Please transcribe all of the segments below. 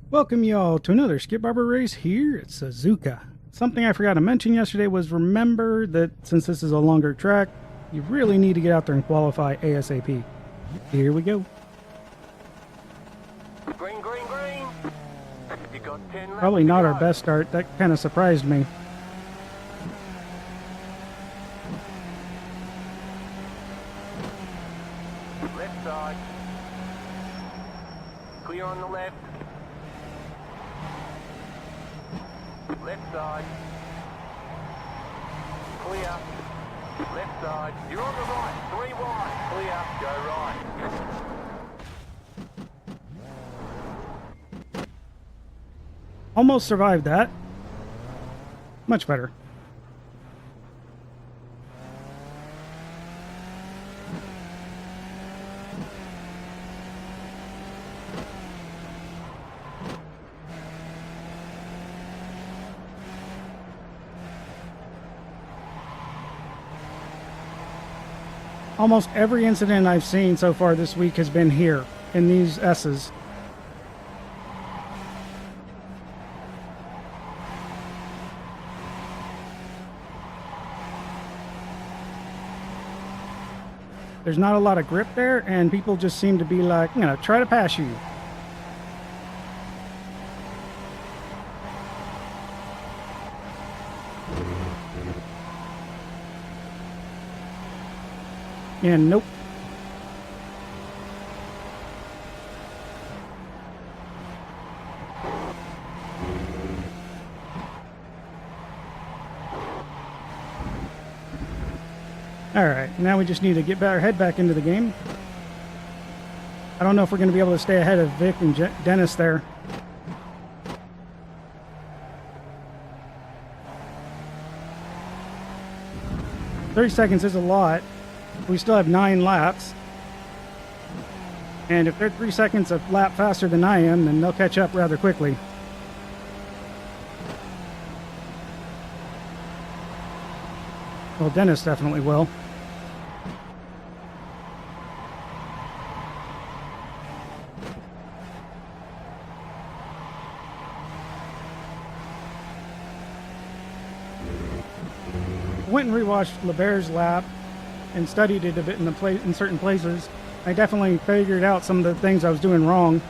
Welcome you all to another Skip Barber race here at Suzuka. Something I forgot to mention yesterday was remember that since this is a longer track, you really need to get out there and qualify ASAP. Here we go. Green, green, green. You got 10 laps Probably to not go. our best start. That kind of surprised me. Left side. Clear on the left. Left side. Clear. Left side. You're on the right. 3 wide. Clear. Go right. Almost survived that. Much better. Almost every incident I've seen so far this week has been here in these S's. There's not a lot of grip there, and people just seem to be like, I'm gonna try to pass you. And nope. Alright, now we just need to get our head back into the game. I don't know if we're going to be able to stay ahead of Vic and Dennis there. "30 seconds is a lot. We still have 9 laps. And if they're 3 seconds a lap faster than I am, then they'll catch up rather quickly. Well, Dennis definitely will. Went and rewatched LeBear's lap and studied it a bit in certain places. I definitely figured out some of the things I was doing wrong.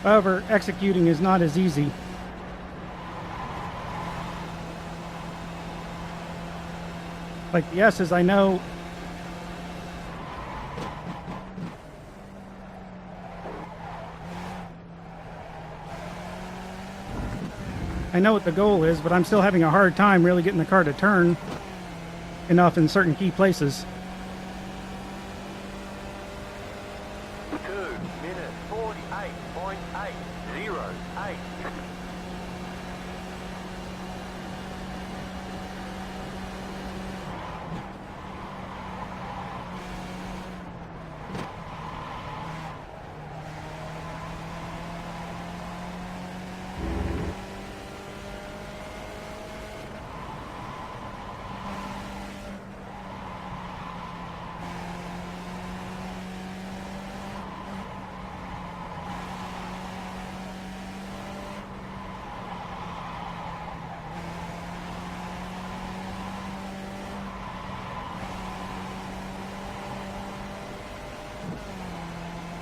However, executing is not as easy. Like the S's, I know what the goal is, but I'm still having a hard time really getting the car to turn enough in certain key places. 2 minutes 48.808.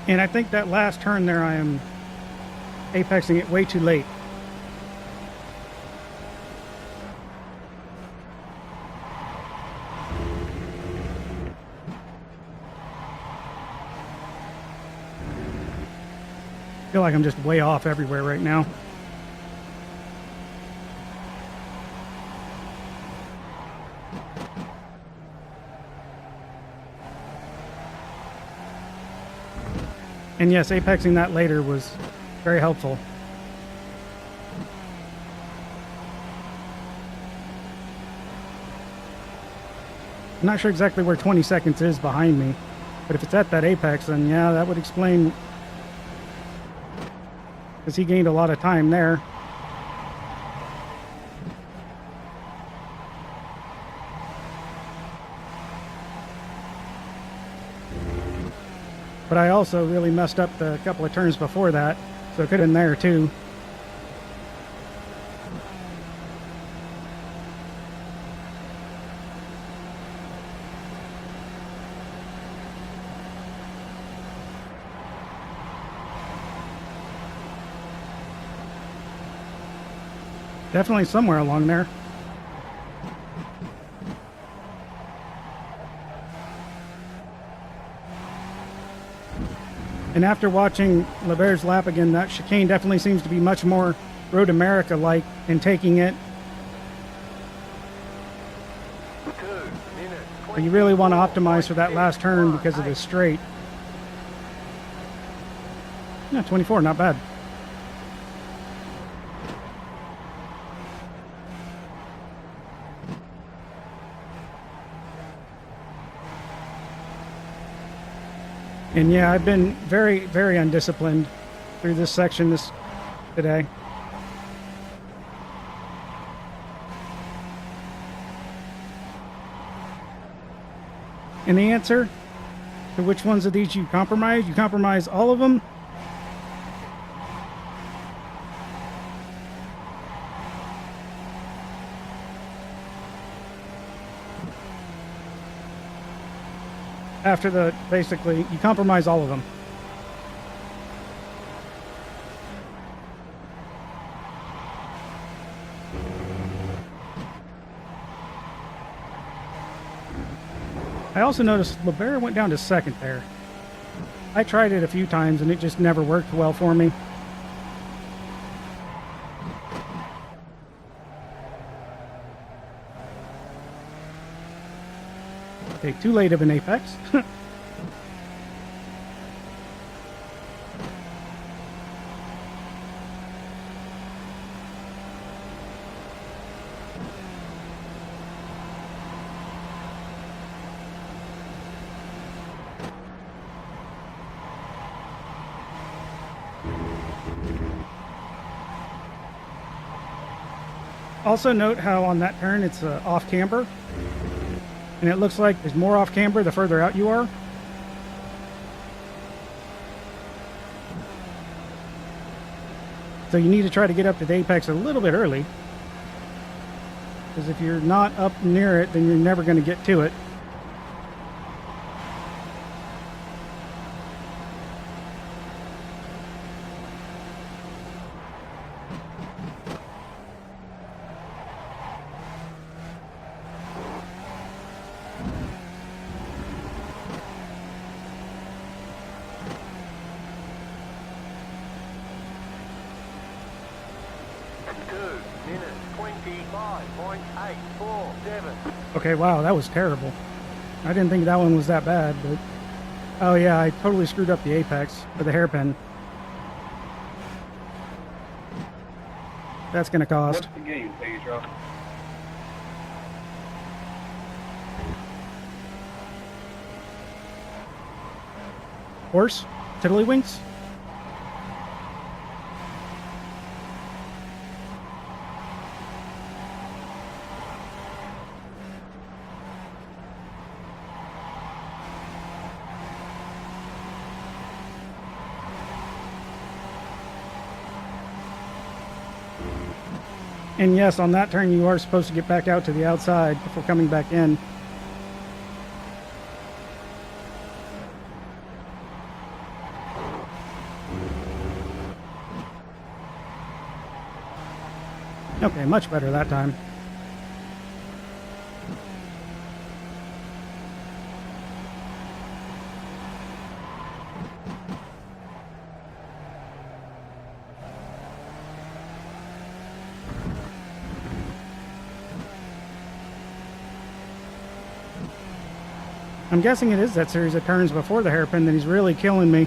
And I think that last turn there, I am apexing it way too late. I feel like I'm just way off everywhere right now. And yes, apexing that later was very helpful. I'm not sure exactly where 20 seconds is behind me, but if it's at that apex, then yeah, that would explain, because he gained a lot of time there. but I also really messed up the couple of turns before that, so it could have been there too. Definitely somewhere along there. And after watching LeBear's lap again, that chicane definitely seems to be much more Road America-like in taking it. 2 minutes. But you really want to optimize for that last turn because of the straight. Yeah, 24, not bad. And yeah, I've been very, very undisciplined through this section today. And the answer to which ones of these you compromise all of them. Basically, you compromise all of them. I also noticed LeBear went down to second there. I tried it a few times and it just never worked well for me. Okay, too late of an apex. Also note how on that turn it's off camber. And it looks like there's more off camber the further out you are. So you need to try to get up to the apex a little bit early. Because if you're not up near it, then you're never going to get to it. Okay, wow, that was terrible. I didn't think that one was that bad, but... Oh yeah, I totally screwed up the apex for the hairpin. That's gonna cost. What's the game, Pedro? Horse? Tiddlywinks? And yes, on that turn you are supposed to get back out to the outside before coming back in. Okay, much better that time. I'm guessing it is that series of turns before the hairpin that he's really killing me.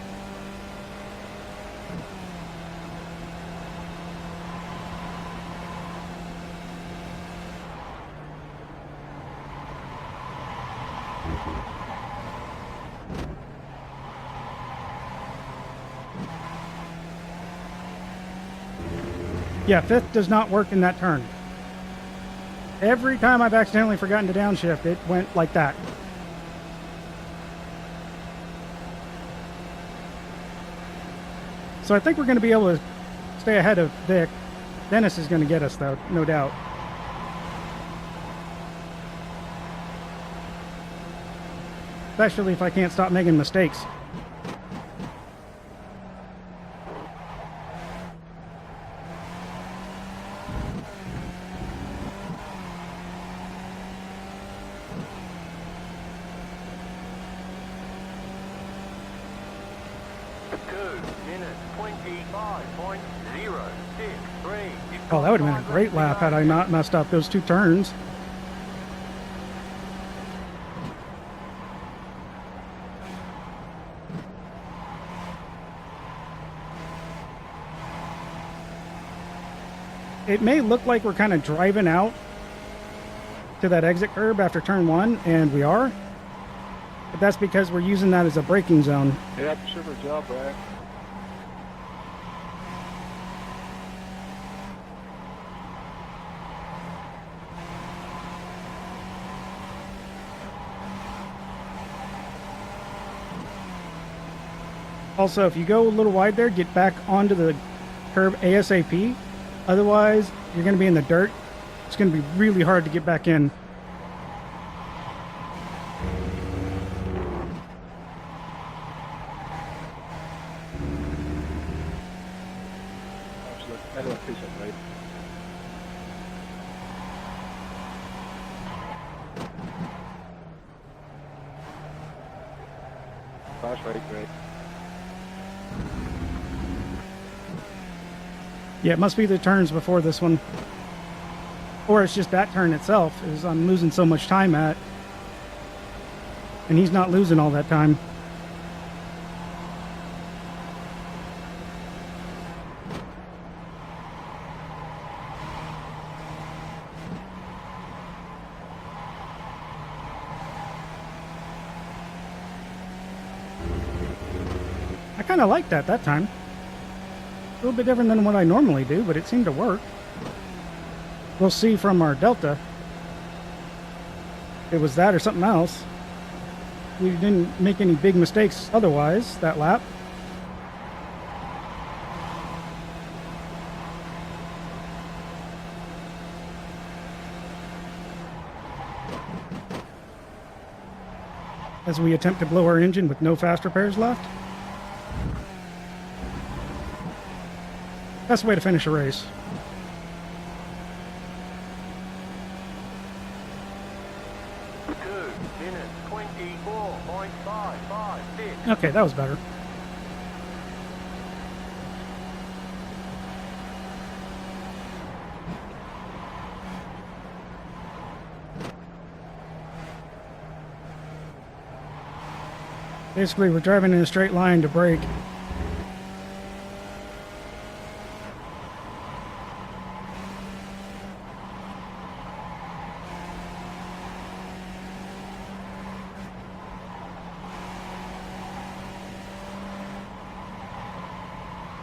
Yeah, fifth does not work in that turn. Every time I've accidentally forgotten to downshift, it went like that. So I think we're going to be able to stay ahead of Vic. Dennis is going to get us, though, no doubt. Especially if I can't stop making mistakes. Oh, that would have been a great lap had I not messed up those two turns. It may look like we're kind of driving out to that exit curb after turn 1, and we are. But that's because we're using that as a braking zone. Yeah, super job, Brad. Also, if you go a little wide there, get back onto the curb ASAP. Otherwise, you're going to be in the dirt. It's going to be really hard to get back in. Flash right, great. Yeah, it must be the turns before this one. Or it's just that turn itself is I'm losing so much time at. And he's not losing all that time. I kind of liked that time. A little bit different than what I normally do, but it seemed to work. We'll see from our Delta if it was that or something else. We didn't make any big mistakes otherwise that lap. As we attempt to blow our engine with no fast repairs left. Best way to finish a race. Okay, that was better. Basically, we're driving in a straight line to brake.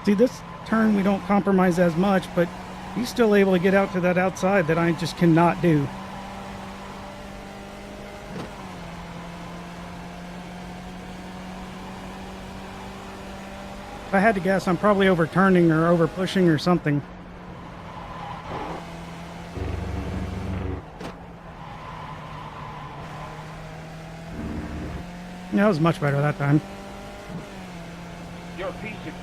See, this turn we don't compromise as much, but he's still able to get out to that outside that I just cannot do. If I had to guess, I'm probably overturning or over pushing or something. Yeah, that was much better that time. You're a piece of...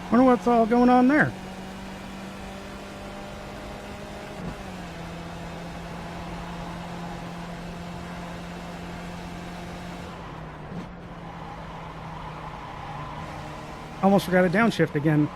Wonder what's all going on there. Almost forgot to downshift again.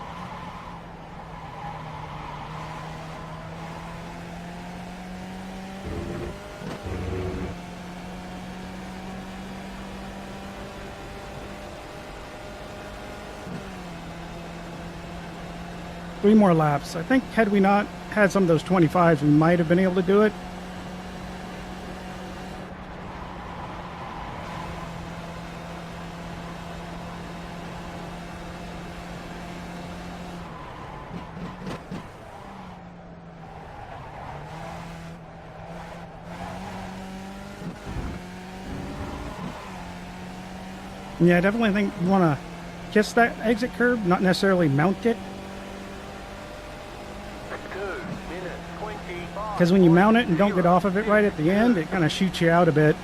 Three more laps. I think had we not had some of those 25s, we might have been able to do it. Yeah, I definitely think you want to kiss that exit curb, not necessarily mount it. 2 minutes 25. Because when you mount it and don't get off of it right at the end, it kind of shoots you out a bit.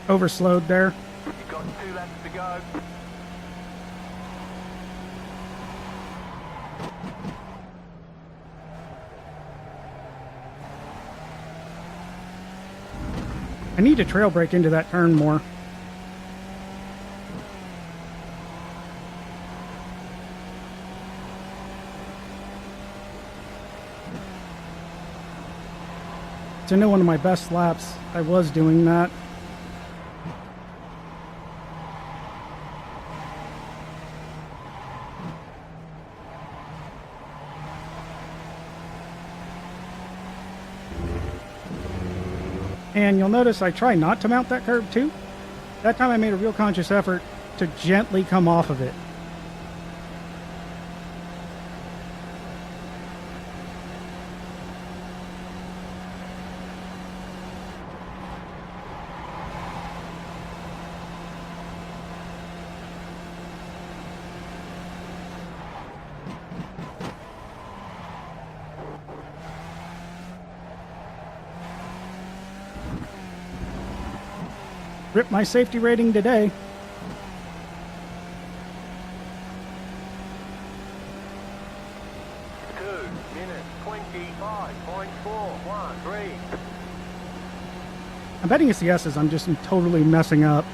Overslowed there. You've got 2 laps to go. I need to trail brake into that turn more. To know one of my best laps, I was doing that. And you'll notice I try not to mount that curb too. That time I made a real conscious effort to gently come off of it. Ripped my safety rating today. Two minutes 25.413. I'm betting it's the S's. I'm just totally messing up.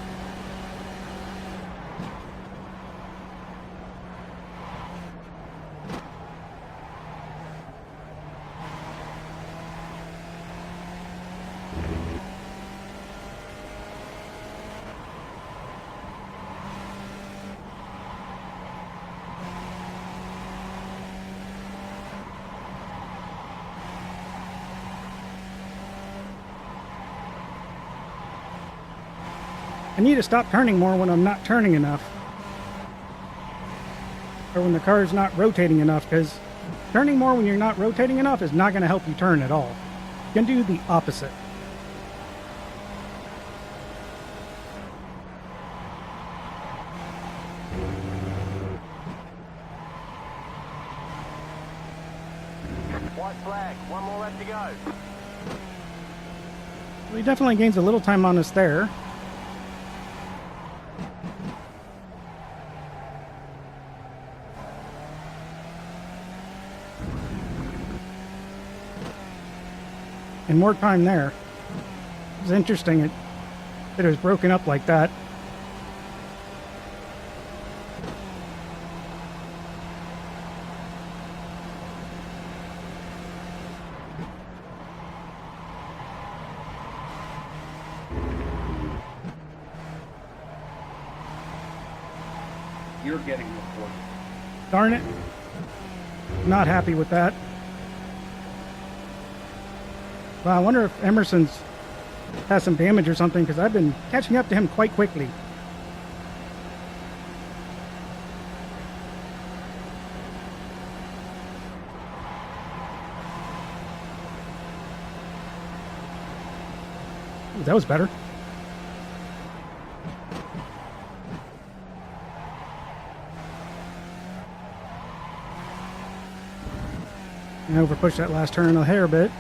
I need to stop turning more when I'm not turning enough. Or when the car is not rotating enough, because turning more when you're not rotating enough is not going to help you turn at all. You can do the opposite. White flag, 1 more lap to go. Well, he definitely gains a little time on us there. And more time there. It was interesting that it was broken up like that. You're getting reported. Darn it. Not happy with that. Well, I wonder if Emerson's has some damage or something, because I've been catching up to him quite quickly. Ooh, that was better. I overpushed that last turn a hair bit.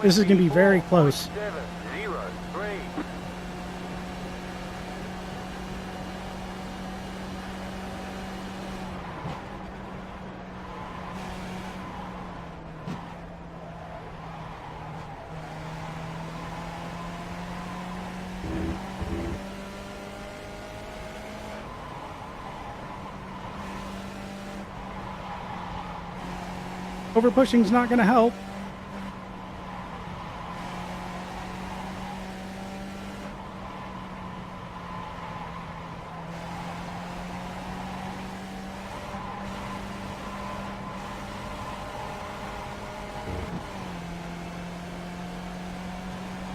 This is going to be very close. Over pushing's not going to help.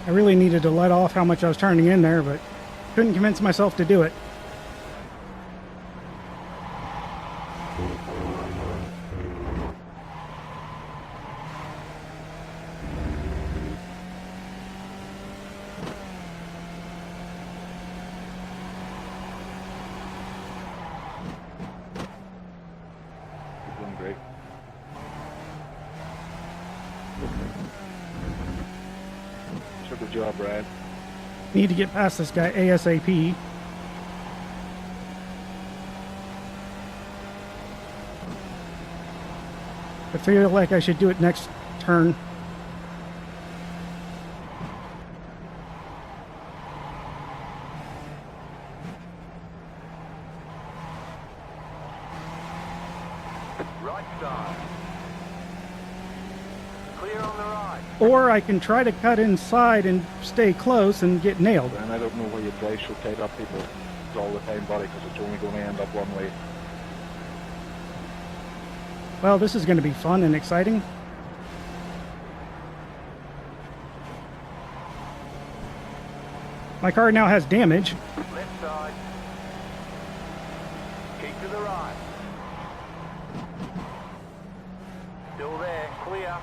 I really needed to let off how much I was turning in there, but couldn't convince myself to do it. You're doing great. So good job, Brad. Need to get past this guy ASAP. I feel like I should do it next turn. Right side. Clear on the right. Or I can try to cut inside and stay close and get nailed. And I don't know why you drive so tight up people all the time, buddy, because it's only going to end up one way. Well, this is going to be fun and exciting. My car now has damage. Left side. Keep to the right. Still there. Clear.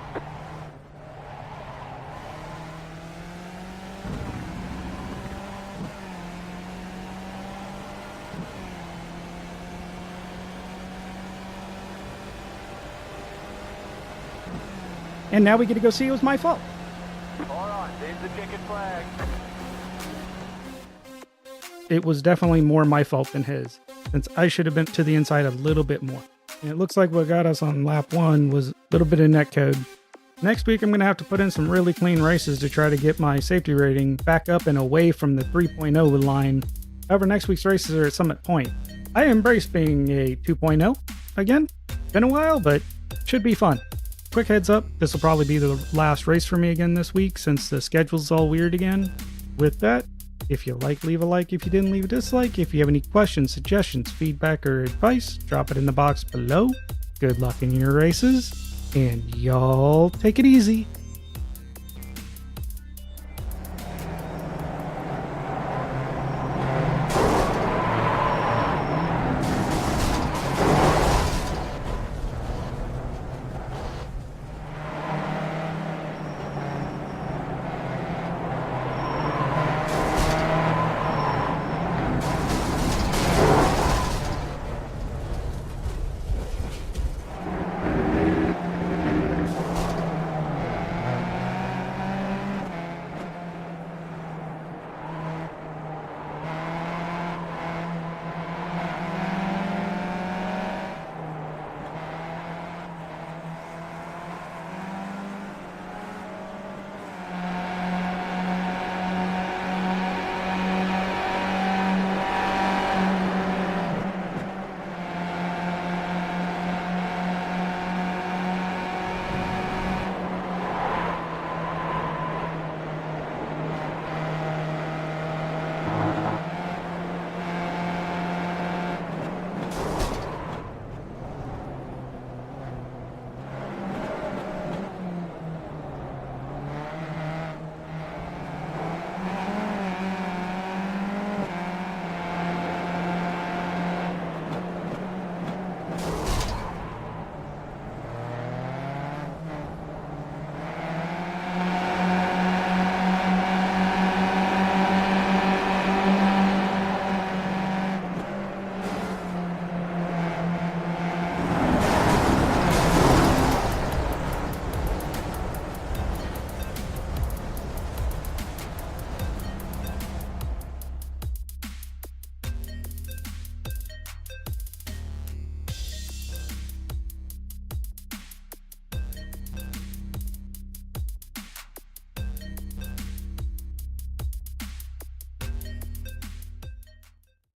And now we get to go see it was my fault. All right, there's the checkered flag. It was definitely more my fault than his, since I should have been to the inside a little bit more. And it looks like what got us on lap 1 was a little bit of netcode. Next week, I'm going to have to put in some really clean races to try to get my safety rating back up and away from the 3.0 line. However, next week's races are at Summit Point. I embrace being a 2.0 again. Been a while, but should be fun. Quick heads up, this will probably be the last race for me again this week since the schedule's all weird again. With that, if you like, leave a like. If you didn't, leave a dislike. If you have any questions, suggestions, feedback, or advice, drop it in the box below. Good luck in your races, and y'all take it easy.